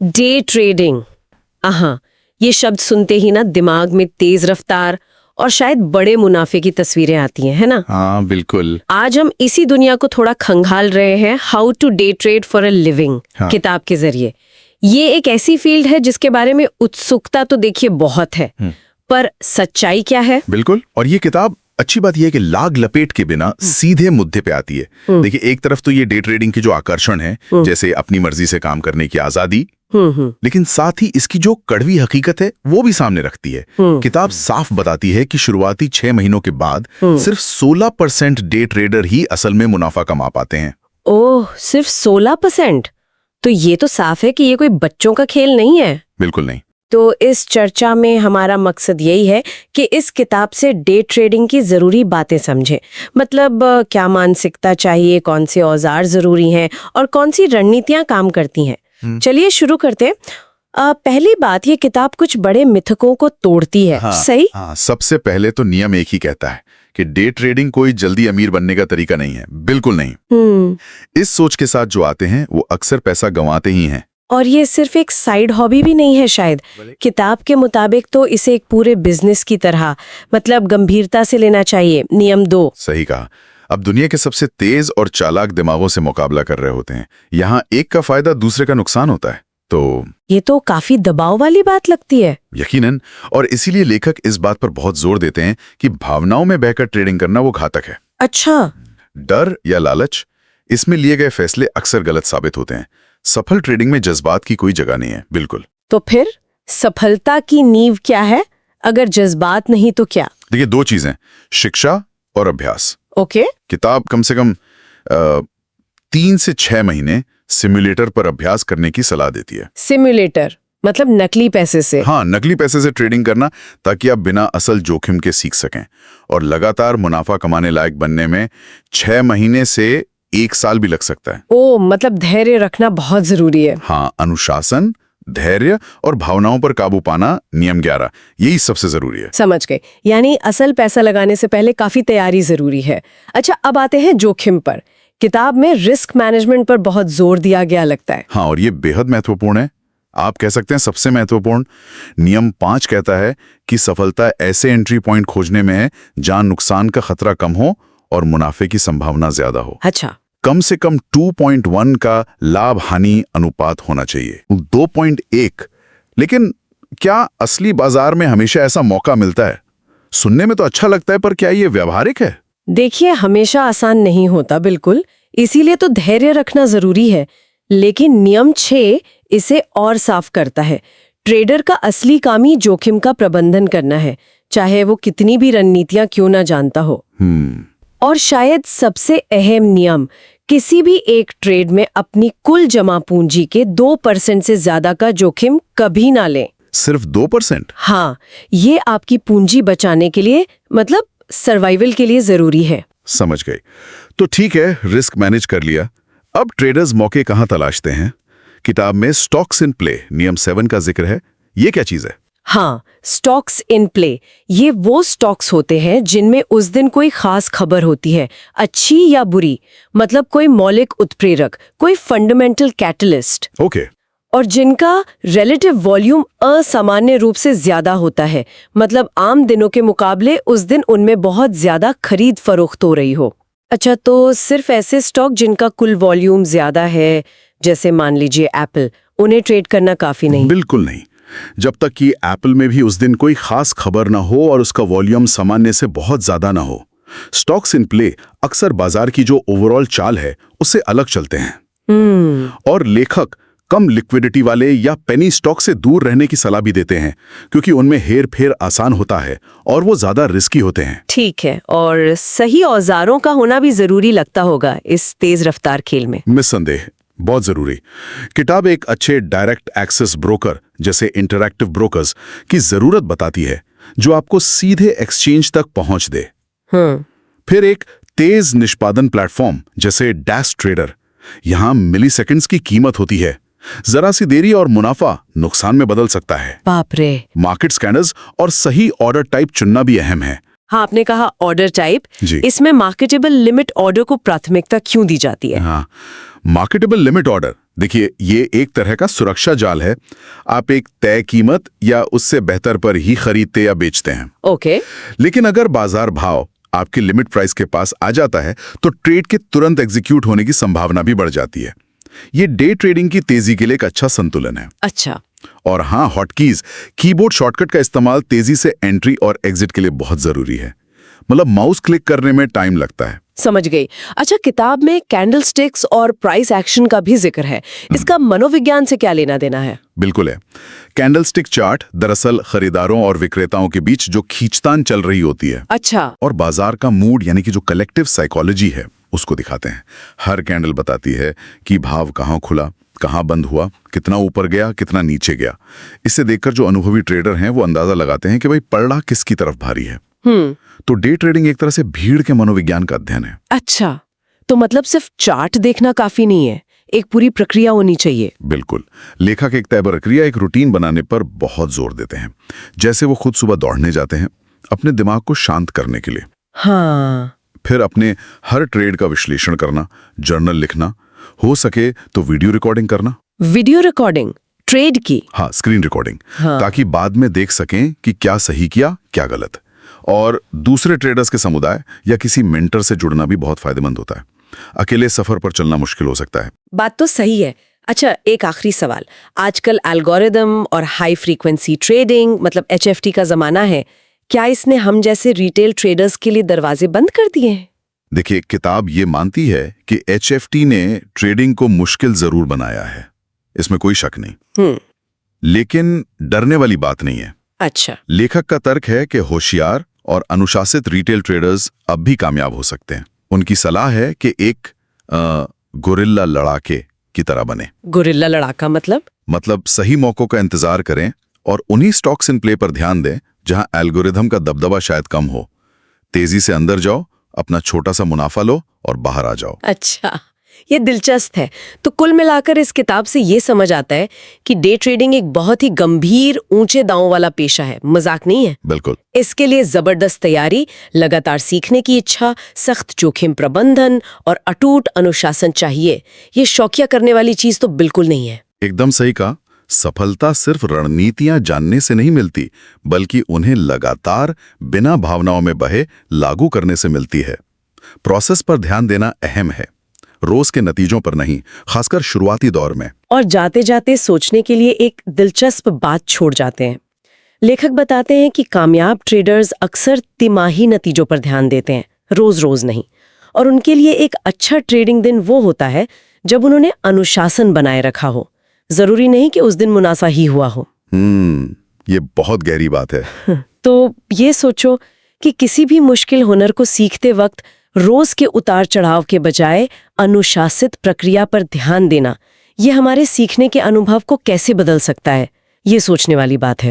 Day trading. हाँ, ये शब्द सुनते ही ना दिमाग में तेज रफ्तार और शायद बड़े मुनाफे की तस्वीरें आती हैं, है ना? हाँ बिल्कुल। आज हम इसी दुनिया को थोड़ा खंगाल रहे हैं, how to day trade for a living हाँ। किताब के जरिए। ये एक ऐसी फील्ड है जिसके बारे में उत्सुकता तो देखिए बहुत है, पर सच्चाई क्या है? बिल्कुल। और ये किताब अच्छी बात यह है कि लाग लपेट के बिना सीधे मुद्दे पे आती है। देखिए, एक तरफ तो ये डे ट्रेडिंग की जो आकर्षण है, जैसे अपनी मर्जी से काम करने की आजादी, लेकिन साथ ही इसकी जो कड़वी हकीकत है वो भी सामने रखती है। किताब साफ बताती है कि शुरुआती 6 महीनों के बाद सिर्फ 16% डे ट्रेडर ही असल में मुनाफा कमा पाते हैं। ओह, सिर्फ 16%? तो ये तो साफ है कि ये कोई बच्चों का खेल नहीं है। बिल्कुल नहीं। तो इस चर्चा में हमारा मकसद यही है कि इस किताब से डे ट्रेडिंग की जरूरी बातें समझें। मतलब क्या मानसिकता चाहिए, कौन से औजार जरूरी हैं और कौन सी रणनीतियां काम करती हैं। चलिए शुरू करते हैं। पहली बात, ये किताब कुछ बड़े मिथकों को तोड़ती है। हाँ, सही? हाँ, सबसे पहले तो नियम एक ही कहता है कि डे ट्रेडिंग कोई जल्दी अमीर बनने का तरीका नहीं है। बिल्कुल नहीं। इस सोच के साथ जो आते हैं वो अक्सर पैसा गंवाते ही हैं। और ये सिर्फ एक साइड हॉबी भी नहीं है शायद। किताब के मुताबिक तो इसे एक पूरे बिजनेस की तरह, मतलब गंभीरता से लेना चाहिए। नियम 2। सही कहा। अब दुनिया के सबसे तेज और चालाक दिमागों से मुकाबला कर रहे होते हैं। यहाँ एक का फायदा दूसरे का नुकसान होता है। तो ये तो काफी दबाव वाली बात लगती है। यकीनन। और इसीलिए लेखक इस बात पर बहुत जोर देते हैं कि भावनाओं में बहकर ट्रेडिंग करना वो घातक है। अच्छा। डर या लालच, इसमें लिए गए फैसले अक्सर गलत साबित होते हैं। सफल ट्रेडिंग में जज्बात की कोई जगह नहीं है। बिल्कुल। तो फिर सफलता की नींव क्या है? अगर जज्बात नहीं तो क्या? देखिए, 2 चीजें, शिक्षा और अभ्यास। ओके। किताब कम से कम 3 से 6 महीने सिमुलेटर पर अभ्यास करने की सलाह देती है। सिमुलेटर मतलब नकली पैसे से? हाँ, नकली पैसे से ट्रेडिंग करना, ताकि आप बिना असल जोखिम के सीख सकें। और लगातार मुनाफा कमाने लायक बनने में 6 महीने से 1 साल भी लग सकता है। ओ, मतलब धैर्य रखना बहुत जरूरी है। हाँ, अनुशासन, धैर्य और भावनाओं पर काबू पाना, नियम 11, यही सबसे जरूरी है। समझ गए। यानी असल पैसा लगाने से पहले काफी तैयारी जरूरी है। अच्छा, अब आते हैं जोखिम पर। किताब में रिस्क मैनेजमेंट पर बहुत जोर दिया गया लगता है। हाँ, और ये बेहद महत्वपूर्ण है। आप कह सकते हैं सबसे महत्वपूर्ण। नियम 5 कहता है कि सफलता ऐसे एंट्री पॉइंट खोजने में है जहां नुकसान का खतरा कम हो और मुनाफे की संभावना ज्यादा हो। अच्छा। कम से कम 2.1 का लाभ हानि अनुपात होना चाहिए। 2.1। लेकिन क्या असली बाजार में हमेशा ऐसा मौका मिलता है? सुनने में तो अच्छा लगता है, पर क्या ये व्यावहारिक है? देखिए, हमेशा आसान नहीं होता, बिल्कुल। इसीलिए तो धैर्य रखना जरूरी है। लेकिन नियम 6 इसे और साफ करता है। ट्रेडर का असली काम ही जोखिम का प्रबंधन करना है, चाहे वो कितनी भी रणनीतियां क्यों ना जानता हो। और शायद सबसे अहम नियम, किसी भी एक ट्रेड में अपनी कुल जमा पूंजी के 2% से ज्यादा का जोखिम कभी ना लें। सिर्फ 2%? हाँ, ये आपकी पूंजी बचाने के लिए, मतलब सर्वाइवल के लिए जरूरी है। समझ गई। तो ठीक है, रिस्क मैनेज कर लिया। अब ट्रेडर्स मौके कहां तलाशते हैं? किताब में स्टॉक्स इन प्ले नियम 7 का जिक्र है। ये क्या चीज है? हाँ, स्टॉक्स इन प्ले, ये वो स्टॉक्स होते हैं जिनमें उस दिन कोई खास खबर होती है, अच्छी या बुरी, मतलब कोई मौलिक उत्प्रेरक, कोई फंडामेंटल कैटलिस्ट। ओके। और जिनका रिलेटिव वॉल्यूम असामान्य रूप से ज्यादा होता है, मतलब आम दिनों के मुकाबले उस दिन उनमें बहुत ज्यादा खरीद फरोख्त हो रही हो। अच्छा, तो सिर्फ ऐसे स्टॉक जिनका कुल वॉल्यूम ज्यादा है, जैसे मान लीजिए एप्पल, उन्हें ट्रेड करना काफी नहीं? बिल्कुल नहीं। जब तक कि एप्पल में भी उस दिन कोई खास खबर ना हो और उसका वॉल्यूम सामान्य से बहुत ज्यादा ना हो। स्टॉक्स इन प्ले अक्सर बाजार की जो ओवरऑल चाल है उससे अलग चलते हैं। और लेखक कम लिक्विडिटी वाले या पेनी स्टॉक से दूर रहने की सलाह भी देते हैं, क्योंकि उनमें हेर फेर आसान होता है और वो ज्यादा रिस्की होते हैं। ठीक है, और सही औजारों का होना भी जरूरी लगता होगा इस तेज रफ्तार खेल में। निस्संदेह, बहुत जरूरी। किताब एक अच्छे डायरेक्ट एक्सेस ब्रोकर जैसे इंटरैक्टिव ब्रोकर्स की जरूरत बताती है, जो आपको सीधे एक्सचेंज तक पहुंच दे। फिर एक तेज निष्पादन प्लेटफॉर्म जैसे डैश ट्रेडर, यहां मिलीसेकंड्स की कीमत होती है। जरा सी देरी और मुनाफा नुकसान में बदल सकता है। बाप रे। मार्केट स्कैनर्स और सही ऑर्डर टाइप चुनना भी अहम है। हाँ, आपने कहा ऑर्डर टाइप। जी। इसमें मार्केटेबल लिमिट ऑर्डर को प्राथमिकता क्यों दी जाती है? हाँ, मार्केटेबल लिमिट ऑर्डर, देखिए ये एक तरह का सुरक्षा जाल है। आप एक तय कीमत या उससे बेहतर पर ही खरीदते या बेचते हैं। ओके। लेकिन अगर बाजार भाव आपकी लिमिट प्राइस के पास आ जाता है तो ट्रेड के तुरंत एग्जीक्यूट होने की संभावना भी बढ़ जाती है। ये डे ट्रेडिंग की तेजी के लिए एक अच्छा संतुलन है। अच्छा। और हाँ, हॉटकीज, कीबोर्ड शॉर्टकट का इस्तेमाल तेजी से एंट्री और एग्जिट के लिए बहुत जरूरी है। मतलब माउस क्लिक करने में टाइम लगता है। समझ गई। अच्छा, किताब में कैंडलस्टिक्स और प्राइस एक्शन का भी जिक्र है। इसका मनोविज्ञान से क्या लेना देना है? बिल्कुल है। कैंडलस्टिक चार्ट दरअसल खरीदारों और विक्रेताओं के बीच जो खींचतान चल रही होती है। अच्छा। और बाजार का मूड यानी कि जो कलेक्टिव साइकोलॉजी है उसको दिखाते हैं। हर कैंडल बताती है कि भाव कहाँ खुला, कहाँ बंद हुआ, कितना ऊपर गया, कितना नीचे गया। इसे देखकर जो अनुभवी ट्रेडर हैं वो अंदाजा लगाते हैं कि भाई पलड़ा किसकी तरफ भारी है। तो डे ट्रेडिंग एक तरह से भीड़ के मनोविज्ञान का अध्ययन है। अच्छा, तो मतलब सिर्फ चार्ट देखना काफी नहीं है, एक पूरी प्रक्रिया होनी चाहिए। बिल्कुल। लेखक एक तय प्रक्रिया, एक रूटीन बनाने पर बहुत जोर देते हैं। जैसे वो खुद सुबह दौड़ने जाते हैं अपने दिमाग को शांत करने के लिए। हाँ। फिर अपने हर ट्रेड का विश्लेषण करना, जर्नल लिखना, हो सके तो वीडियो रिकॉर्डिंग करना। वीडियो रिकॉर्डिंग ट्रेड की? हाँ, स्क्रीन रिकॉर्डिंग। हाँ। ताकि बाद में देख सकें कि क्या सही किया, क्या गलत। और दूसरे ट्रेडर्स के समुदाय या किसी मेंटर से जुड़ना भी बहुत फायदेमंद होता है। अकेले सफर पर चलना मुश्किल हो सकता है। बात तो सही है। अच्छा, एक आखिरी सवाल। आजकल एल्गोरिदम और हाई फ्रीक्वेंसी ट्रेडिंग मतलब HFT का जमाना है। क्या इसने हम जैसे रिटेल ट्रेडर्स के लिए दरवाजे बंद कर दिए हैं? देखिए, किताब ये मानती है कि HFT ने ट्रेडिंग को मुश्किल जरूर बनाया है, इसमें कोई शक नहीं। लेकिन डरने वाली बात नहीं है। अच्छा। लेखक का तर्क है कि होशियार और अनुशासित रिटेल ट्रेडर्स अब भी कामयाब हो सकते हैं। उनकी सलाह है कि एक गोरिल्ला लड़ाके की तरह बने। गोरिल्ला लड़ाका मतलब सही मौकों का इंतजार करें और उन्हीं स्टॉक्स इन प्ले पर ध्यान दें जहां एल्गोरिथम का दबदबा शायद कम हो। तेजी से अंदर जाओ, अपना छोटा सा मुनाफा लो और बाहर आ जाओ। अच्छा, ये दिलचस्प है। तो कुल मिलाकर इस किताब से ये समझ आता है कि डे ट्रेडिंग एक बहुत ही गंभीर, ऊंचे दांव वाला पेशा है, मजाक नहीं है। बिल्कुल। इसके लिए जबरदस्त तैयारी, लगातार सीखने की इच्छा, सख्त जोखिम प्रबंधन और अटूट अनुशासन चाहिए। ये शौकिया करने वाली चीज तो बिल्कुल नहीं है। एकदम सही कहा। सफलता सिर्फ रणनीतियां जानने से नहीं मिलती, बल्कि उन्हें लगातार बिना भावनाओं में बहे लागू करने से मिलती है। प्रोसेस पर ध्यान देना अहम है, रोज के नतीजों पर नहीं, खासकर शुरुआती दौर में। और जाते जाते सोचने के लिए एक दिलचस्प बात छोड़ जाते हैं। लेखक बताते हैं कि कामयाब ट्रेडर्स अक्सर तिमाही नतीजों पर ध्यान देते हैं, रोज रोज नहीं। और उनके लिए एक अच्छा ट्रेडिंग दिन वो होता है जब उन्होंने अनुशासन बनाए रखा हो। जरूरी नहीं कि उस दिन मुनाफा ही हुआ हो। ये बहुत गहरी बात है। तो ये सोचो कि किसी भी मुश्किल हुनर को सीखते वक्त रोज के उतार चढ़ाव के बजाय अनुशासित प्रक्रिया पर ध्यान देना, ये हमारे सीखने के अनुभव को कैसे बदल सकता है, ये सोचने वाली बात है।